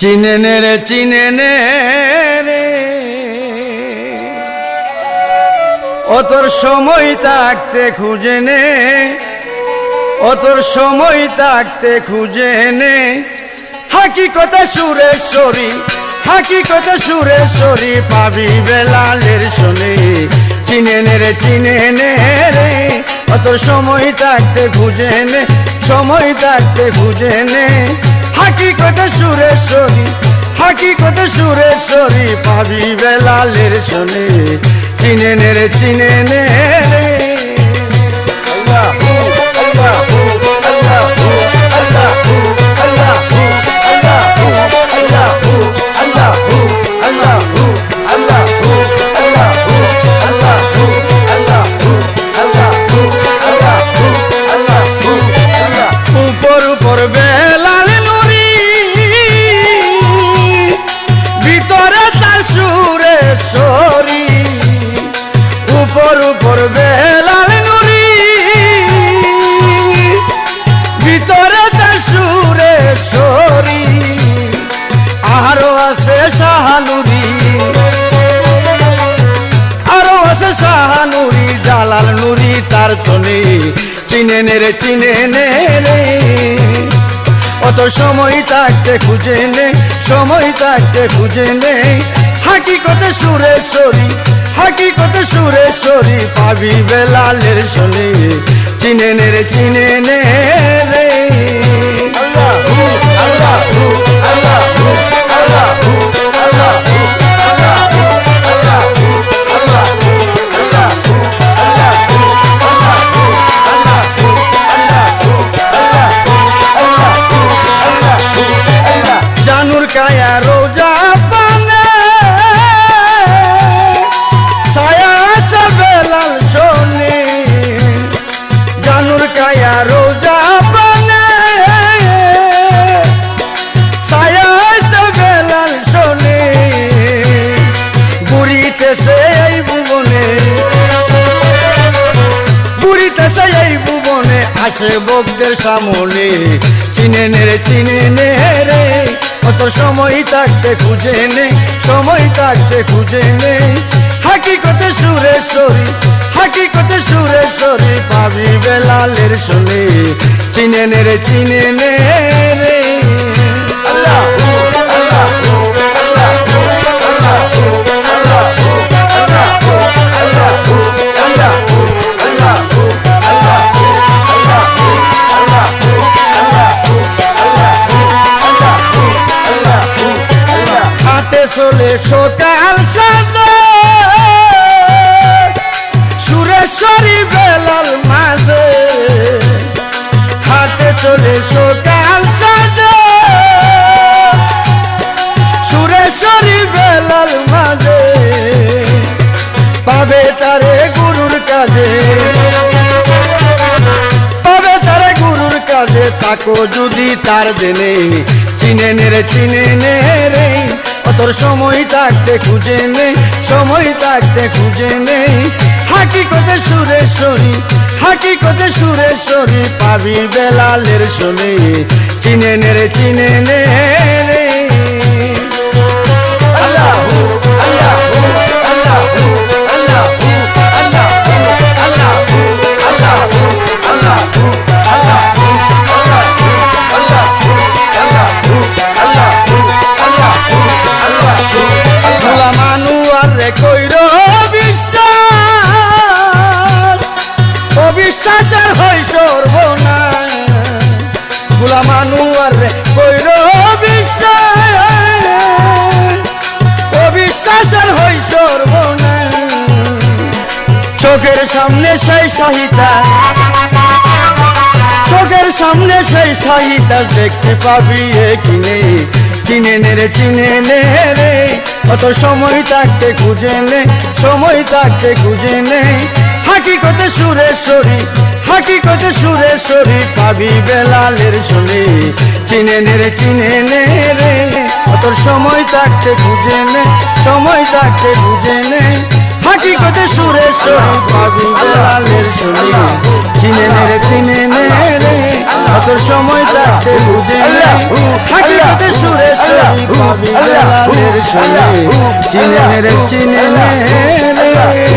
চিনে নে রে চিনে নে রে ও তোর সময় থাকতে খুঁজে নে ও তোর সময় থাকতে খুঁজে নে হাকিকতে সুরেশ্বরী হাকিকতে সুরেশ্বরী পাবি বেলালের শোনে চিনে নে রে চিনে নে রে ও তোর সময় থাকতে খুঁজে নে সময় থাকতে খুঁজে নে হাকিকতে সুরেশ্বরী পাবি বেলালের শোনে চিনে নে রে চিনে নে রে আল্লাহু আল্লাহু আল্লাহু আল্লাহু আল্লাহু আল্লাহু আল্লাহু আল্লাহু আল্লাহু আল্লাহু আল্লাহু আল্লাহু আল্লাহু আল্লাহু আল্লাহু আল্লাহু উপর উপর বেলাল নুরি ভিতরে তার সুরেশ্বরী উপর উপর বেলাল নুরি ভিতরে তার সুরেশ্বরী আরো আছে শাহানুরি আরো আছে শাহানুরি জালাল নুরি তার তনে চিনে নে রে চিনে নে রে অত সময় থাকতে খুঁজে নে সময় থাকতে খুঁজে নে হাকিকতে সুরেশ্বরী পাবি বেলালের শোনে চিনে নে রে চিনে নে রে আল্লাহু আল্লাহু আল্লাহু আল্লাহু আল্লাহু আল্লাহু আল্লাহু আল্লাহু আল্লাহু আল্লাহু আল্লাহু আল্লাহু আল্লাহু আল্লাহু জানুর কায়া রোজা পানে ছায়া সে বেলাল শোনে জানুর কায়া রোজা পানে ছায়া সে বেলাল শোনে বুড়িতেছে এই ভুবনে বুড়িতেছে এই ভুবনে আসে বকদের সামনে চিনে নে রে চিনে নে রে অত সময় থাকতে খুঁজে নে সময় থাকতে খুঁজে নে হাকিকতে সুরেশ্বরী পাবি বেলালের শোনে চিনে নে রে চিনে নে রে আল্লাহু আল্লাহু আল্লাহু আল্লাহু আল্লাহু আল্লাহু আল্লাহু আল্লাহু আল্লাহু আল্লাহু আল্লাহু আল্লাহু আল্লাহু আল্লাহু আল্লাহু হাতে চলে সকাল সাজে সুরেশ্বরী বেলাল মাঝে হাতে চলে সকাল সাজে সুরেশ্বরী বেলাল মাঝে পাবে তারে গুরুর কাজে পাবে তারে গুরুর কাজে তাকো যদি তার দেনে চিনে নে রে চিনে নে রে তোর সময় থাকতে খুঁজে নে সময় থাকতে খুঁজে নে হাকিকতে সুরেশ্বরী পাবি বেলালের শোনে চিনে নে রে চিনে নে রে আল্লাহু আল্লাহু আল্লাহু আল্লাহু আল্লাহু আল্লাহু আল্লাহু আল্লাহু আল্লাহু আল্লাহু আল্লাহু আল্লাহু আল্লাহু আল্লাহু আল্লাহু গোলাম আনোয়ার রে কইরো বিশ্বাস অবিশ্বাসের হয় সর্বনাশ গোলাম আনোয়ার রে কইরো বিশ্বাস অবিশ্বাসের হয় সর্বনাশ চোখের সামনে সেই সাহিত্য চোখের সামনে সেই সাহিত্য দেখতে পাবি কিনে চিনে নে রে চিনে নে রে অত সময় থাকতে খুঁজে নে সময় থাকতে খুঁজে নে হাকিকতে সুরেশ্বরী পাবি বেলালের শোনে চিনে নে রে চিনে নে রে অত সময় থাকতে খুঁজে নে সময় থাকতে খুঁজে নে হাকিকতে সুরেশ্বরী পাবি বেলালের শোনে চিনে নে রে চিনে নে রে অত সময় থাকতে বুঝে নে হাকিকতে সুরে সরি পাবি জালালের শোনে চিনে নে রে চিনে নে রে